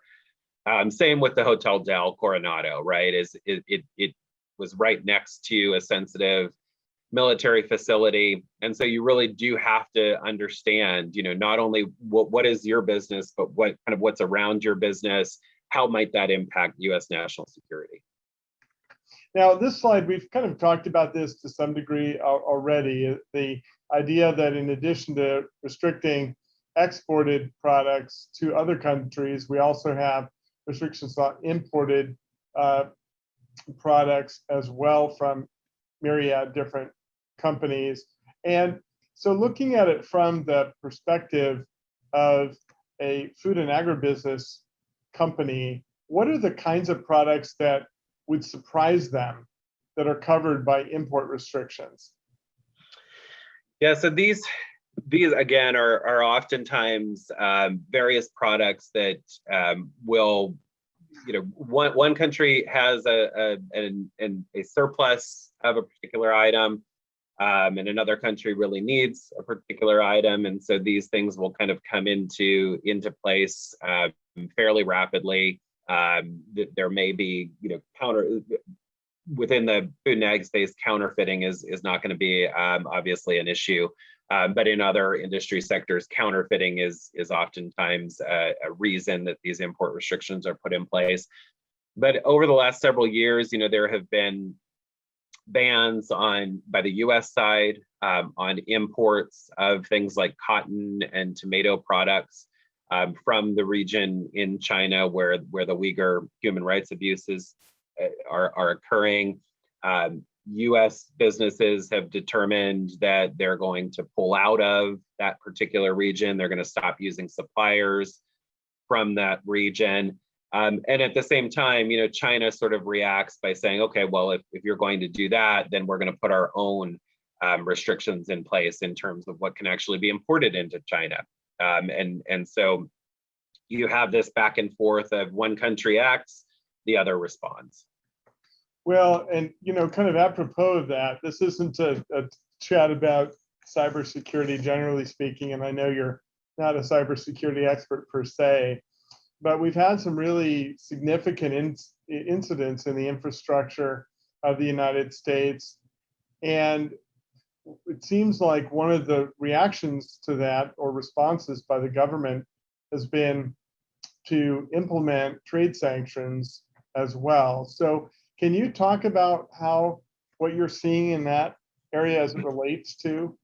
Same with the Hotel del Coronado, right? It was right next to a sensitive military facility, and so you really do have to understand, not only what is your business, but what's around your business. How might that impact U.S. national security? Now, this slide, we've kind of talked about this to some degree already. The idea that in addition to restricting exported products to other countries, we also have restrictions on imported products as well from myriad different companies. And so looking at it from the perspective of a food and agribusiness company, what are the kinds of products that would surprise them that are covered by import restrictions? Yeah, so these again are oftentimes various products that will, one country has a surplus of a particular item, and another country really needs a particular item, and so these things will kind of come into place fairly rapidly. There may be, within the food and ag space, counterfeiting is not going to be obviously an issue, but in other industry sectors, counterfeiting is oftentimes a reason that these import restrictions are put in place. But over the last several years, there have been bans by the U.S. side on imports of things like cotton and tomato products from the region in China where the Uyghur human rights abuses are occurring. U.S. businesses have determined that they're going to pull out of that particular region. They're going to stop using suppliers from that region. And at the same time, China sort of reacts by saying, okay, well, if you're going to do that, then we're going to put our own restrictions in place in terms of what can actually be imported into China. And so you have this back and forth of one country acts, the other responds. Well, and kind of apropos of that, this isn't a chat about cybersecurity generally speaking, and I know you're not a cybersecurity expert per se, but we've had some really significant incidents in the infrastructure of the United States, and it seems like one of the reactions to that or responses by the government has been to implement trade sanctions as well. So can you talk about what you're seeing in that area as it relates to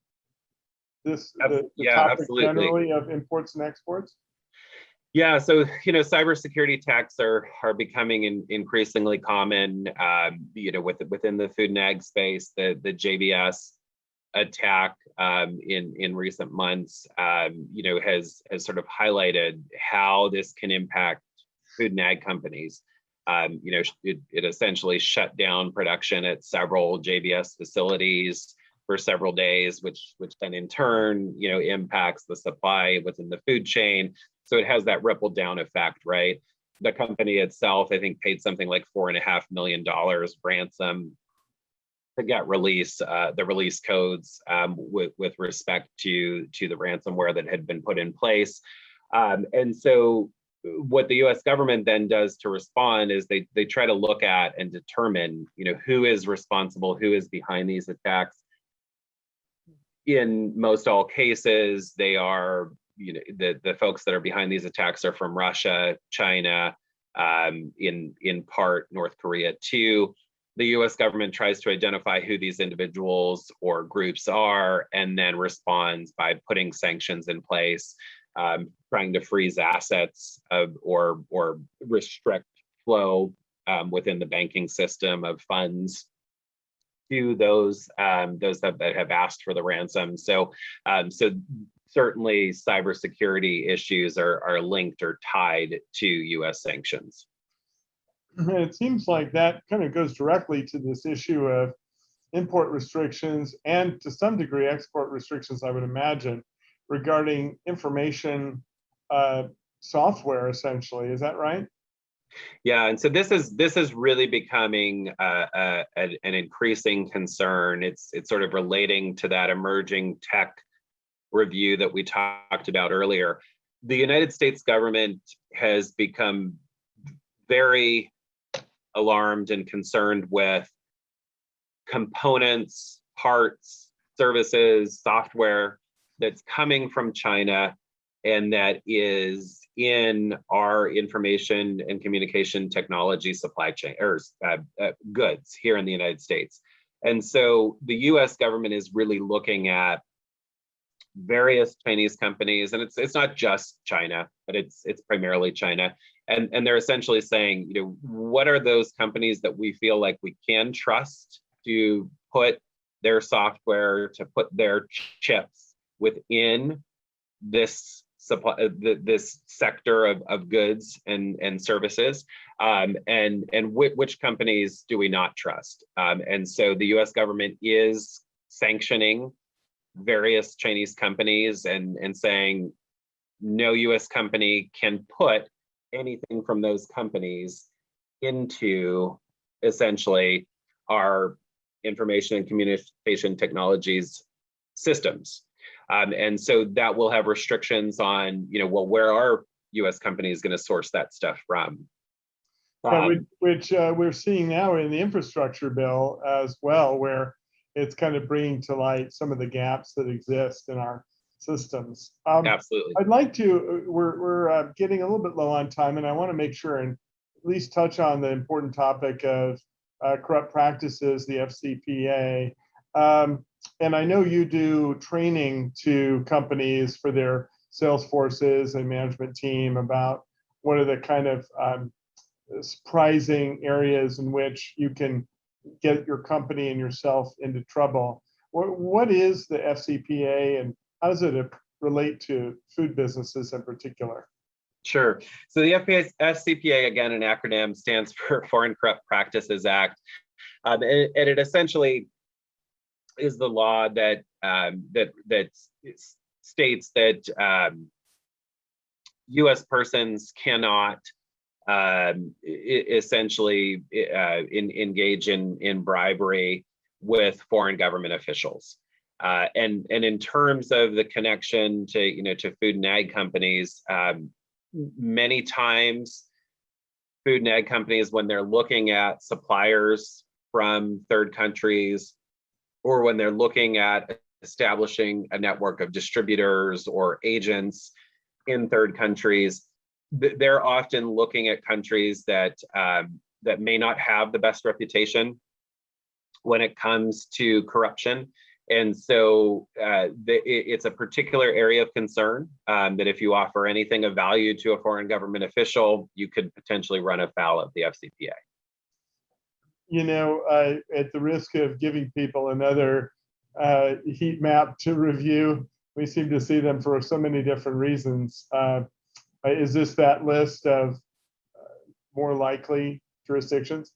this, the topic absolutely. Generally of imports and exports? Yeah, so cybersecurity attacks are becoming increasingly common. Within the food and ag space, the JBS attack in recent months, has sort of highlighted how this can impact food and ag companies. It essentially shut down production at several JBS facilities for several days, which then in turn, impacts the supply within the food chain. So it has that ripple down effect, right? The company itself, I think, paid something like $4.5 million ransom to get the release codes with respect to the ransomware that had been put in place. And so what the U.S. government then does to respond is they try to look at and determine, who is responsible, who is behind these attacks. In most all cases, they are, the folks that are behind these attacks are from Russia, China, in part North Korea too. The U.S. government tries to identify who these individuals or groups are, and then responds by putting sanctions in place, trying to freeze assets or restrict flow within the banking system of funds to those that have asked for the ransom. So certainly cybersecurity issues are linked or tied to U.S. sanctions. It seems like that kind of goes directly to this issue of import restrictions and to some degree export restrictions, I would imagine, regarding information software, essentially. Is that right? Yeah, and so this is really becoming an increasing concern. It's sort of relating to that emerging tech review that we talked about earlier. The United States government has become very alarmed and concerned with components, parts, services, software that's coming from China and that is in our information and communication technology supply chain or goods here in the United States. And so the US government is really looking at various Chinese companies, and it's not just China, but it's primarily China. And they're essentially saying, what are those companies that we feel like we can trust to put their software, to put their chips within this supply, this sector of goods and services, and which companies do we not trust? And so the U.S. government is sanctioning various Chinese companies and saying no U.S. company can put anything from those companies into essentially our information and communication technologies systems. And so that will have restrictions on, well, where are U.S. companies going to source that stuff from? Which we're seeing now in the infrastructure bill as well, where it's kind of bringing to light some of the gaps that exist in our systems. Absolutely. I'd like to, we're getting a little bit low on time, and I want to make sure and at least touch on the important topic of corrupt practices, the FCPA. And I know you do training to companies for their sales forces and management team about what are the kind of surprising areas in which you can get your company and yourself into trouble. What is the FCPA and how does it relate to food businesses in particular? Sure. So the FCPA, again, an acronym, stands for Foreign Corrupt Practices Act. And it essentially is the law that states that U.S. persons cannot essentially engage in bribery with foreign government officials. And in terms of the connection to food and ag companies, many times food and ag companies, when they're looking at suppliers from third countries, or when they're looking at establishing a network of distributors or agents in third countries, they're often looking at countries that may not have the best reputation when it comes to corruption. And so it's a particular area of concern that if you offer anything of value to a foreign government official, you could potentially run afoul of the FCPA. At the risk of giving people another heat map to review, we seem to see them for so many different reasons. Is this that list of more likely jurisdictions?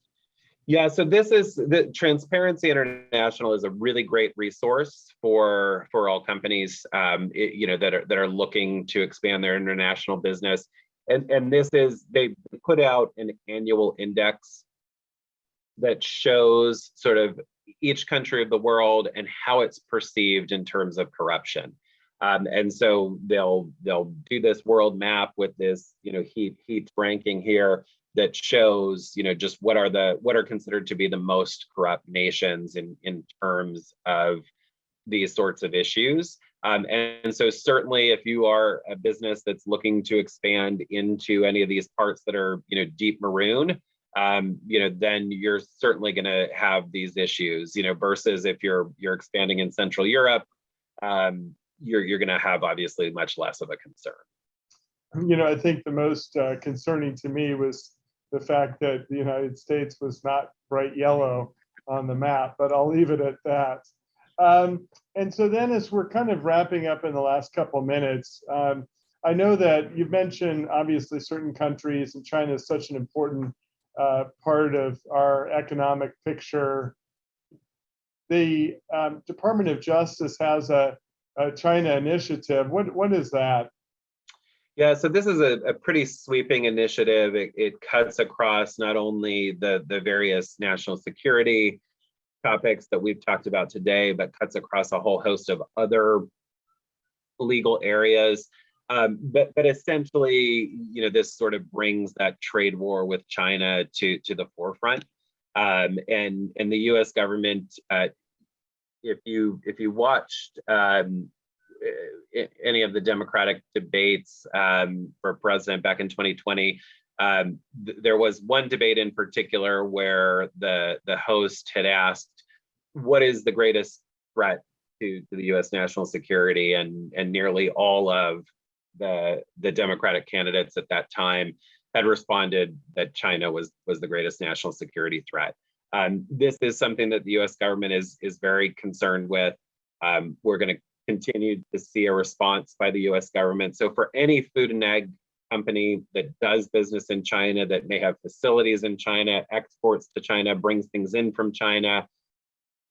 Yeah, so this is the Transparency International is a really great resource for all companies, that are looking to expand their international business. And this is, they put out an annual index that shows sort of each country of the world and how it's perceived in terms of corruption. And so they'll do this world map with this, heat ranking here that shows, just what are considered to be the most corrupt nations in terms of these sorts of issues. And so certainly if you are a business that's looking to expand into any of these parts that are, deep maroon, then you're certainly going to have these issues, versus if you're expanding in Central Europe, you're going to have obviously much less of a concern. I think the most concerning to me was the fact that the United States was not bright yellow on the map, but I'll leave it at that. And so then as we're kind of wrapping up in the last couple minutes, I know that you've mentioned obviously certain countries, and China is such an important part of our economic picture. The Department of Justice has a China initiative. What is that? Yeah, so this is a pretty sweeping initiative. It cuts across not only the various national security topics that we've talked about today, but cuts across a whole host of other legal areas. But essentially, this sort of brings that trade war with China to the forefront. And the U.S. government, if you watched any of the Democratic debates for president back in 2020, there was one debate in particular where the host had asked, "What is the greatest threat to the U.S. national security?" And nearly all of the Democratic candidates at that time had responded that China was the greatest national security threat. This is something that the U.S. government is very concerned with. We're going to continue to see a response by the U.S. government. So for any food and ag company that does business in China, that may have facilities in China, exports to China, brings things in from China,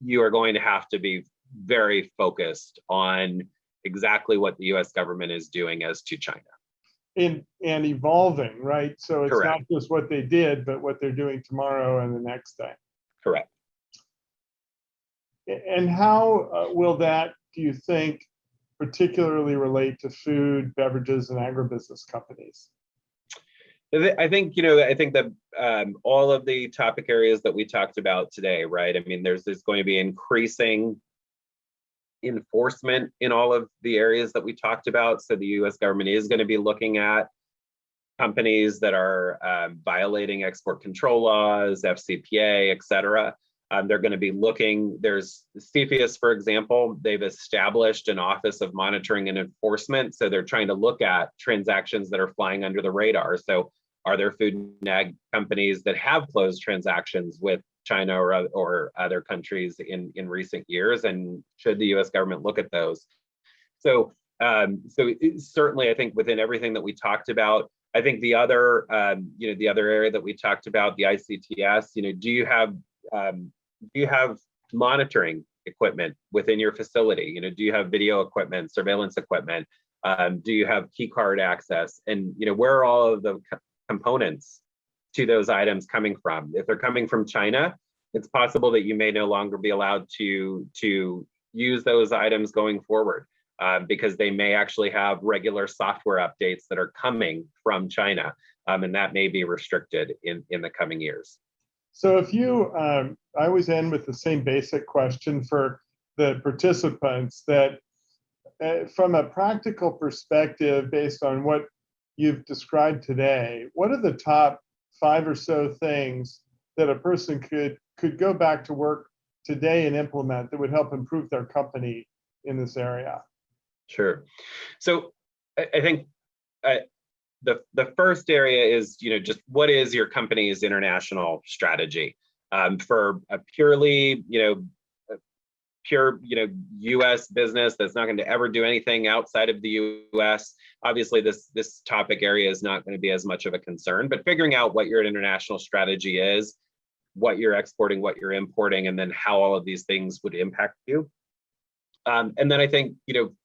you are going to have to be very focused on exactly what the U.S. government is doing as to China. And evolving, right? So it's Correct. not just what they did, but what they're doing tomorrow and the next day. Correct. And how will that, do you think, particularly relate to food, beverages, and agribusiness companies? I think that all of the topic areas that we talked about today, right? I mean, there's going to be increasing enforcement in all of the areas that we talked about. So the U.S. government is going to be looking at companies that are violating export control laws, FCPA, et cetera. They're going to be looking, there's CFIUS, for example, they've established an Office of Monitoring and Enforcement. So they're trying to look at transactions that are flying under the radar. So are there food and ag companies that have closed transactions with China or other countries in recent years? And should the US government look at those? So certainly, I think within everything that we talked about, I think the other area that we talked about, the ICTS, do you have monitoring equipment within your facility? Do you have video equipment, surveillance equipment? Do you have key card access? And where are all of the components to those items coming from? If they're coming from China, it's possible that you may no longer be allowed to use those items going forward, because they may actually have regular software updates that are coming from China, and that may be restricted in the coming years. So if you, I always end with the same basic question for the participants, that from a practical perspective, based on what you've described today, what are the top 5 or so things that a person could go back to work today and implement that would help improve their company in this area? Sure. So I think the first area is, just what is your company's international strategy? For a purely, U.S. business that's not going to ever do anything outside of the U.S., obviously this topic area is not going to be as much of a concern. But figuring out what your international strategy is, what you're exporting, what you're importing, and then how all of these things would impact you. And then I think,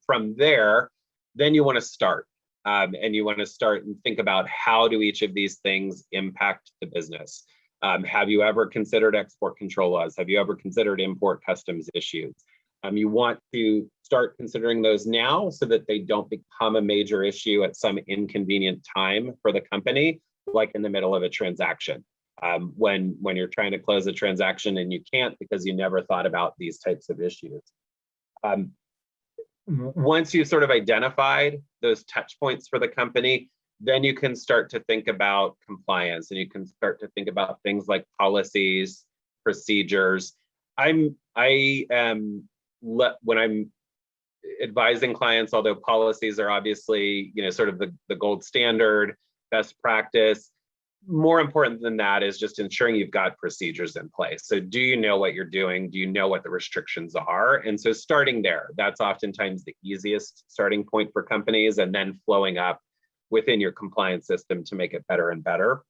from there, then you want to start. And you want to start and think about how do each of these things impact the business. Have you ever considered export control laws? Have you ever considered import customs issues? You want to start considering those now so that they don't become a major issue at some inconvenient time for the company, like in the middle of a transaction. When you're trying to close a transaction and you can't because you never thought about these types of issues. Once you've sort of identified those touch points for the company, then you can start to think about compliance, and you can start to think about things like policies, procedures. When I'm advising clients, although policies are obviously, sort of the gold standard, best practice, more important than that is just ensuring you've got procedures in place. So do you know what you're doing? Do you know what the restrictions are? And so starting there, that's oftentimes the easiest starting point for companies, and then flowing up within your compliance system to make it better and better.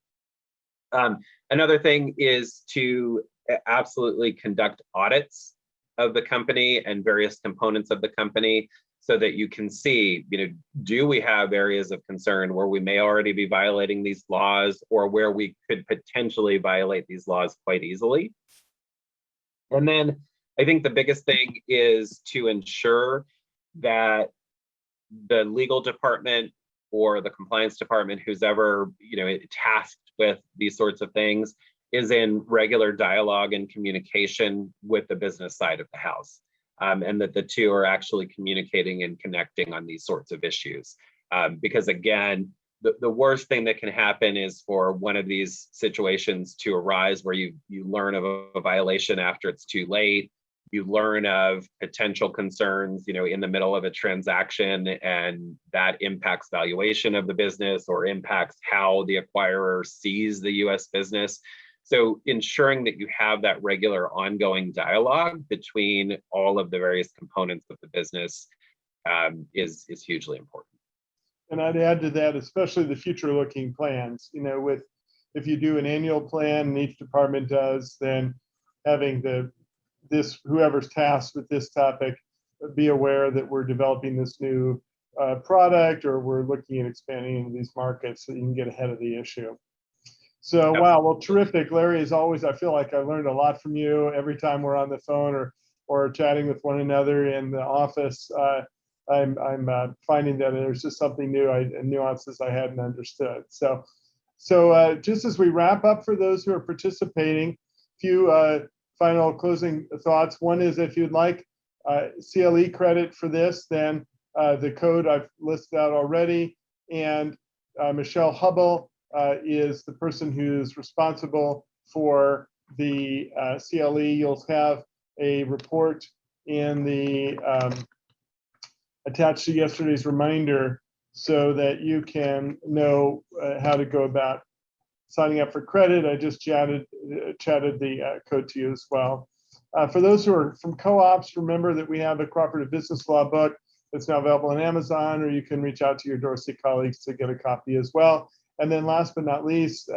Another thing is to absolutely conduct audits of the company and various components of the company so that you can see, do we have areas of concern where we may already be violating these laws or where we could potentially violate these laws quite easily? And then I think the biggest thing is to ensure that the legal department or the compliance department, who's ever tasked with these sorts of things, is in regular dialogue and communication with the business side of the house, and that the two are actually communicating and connecting on these sorts of issues. Because again, the worst thing that can happen is for one of these situations to arise where you learn of a violation after it's too late. You learn of potential concerns, in the middle of a transaction, and that impacts valuation of the business or impacts how the acquirer sees the U.S. business. So ensuring that you have that regular ongoing dialogue between all of the various components of the business is hugely important. And I'd add to that, especially the future-looking plans. If you do an annual plan, and each department does, then having whoever's tasked with this topic be aware that we're developing this new product, or we're looking at expanding into these markets so you can get ahead of the issue. So, wow, well, terrific. Larry, as always, I feel like I learned a lot from you every time we're on the phone or chatting with one another in the office. I'm finding that there's just something new and nuances I hadn't understood. So just as we wrap up, for those who are participating, a few final closing thoughts. One is, if you'd like CLE credit for this, then the code I've listed out already, and Michelle Hubble is the person who's responsible for the CLE. You'll have a report in the attached to yesterday's reminder so that you can know how to go about signing up for credit. I just chatted the code to you as well. For those who are from co-ops, remember that we have a cooperative business law book that's now available on Amazon, or you can reach out to your Dorsey colleagues to get a copy as well. And then last but not least,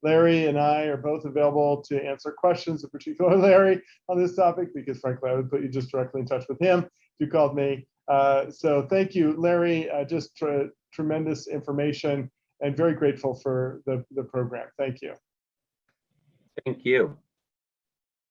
Larry and I are both available to answer questions, in particular Larry, on this topic, because frankly, I would put you just directly in touch with him if you called me. So thank you, Larry, just tremendous information, and very grateful for the program. Thank you. Thank you.